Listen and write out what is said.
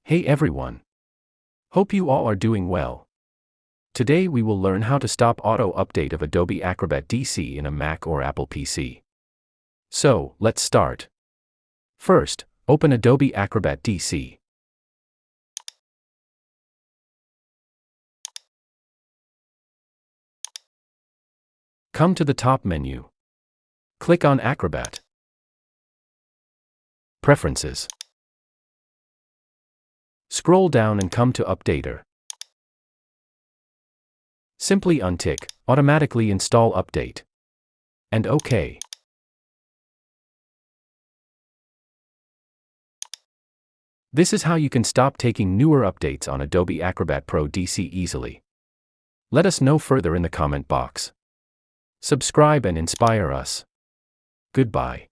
Hey everyone. Hope you all are doing well. Today we will learn how to stop auto update of Adobe Acrobat DC in a Mac or Apple PC. So, let's start. First, open Adobe Acrobat DC. Come to the top menu. Click on Acrobat. Preferences. Scroll down and come to Updater. Simply untick Automatically Install Update. And OK. This is how you can stop taking newer updates on Adobe Acrobat Pro DC easily. Let us know further in the comment box. Subscribe and inspire us. Goodbye.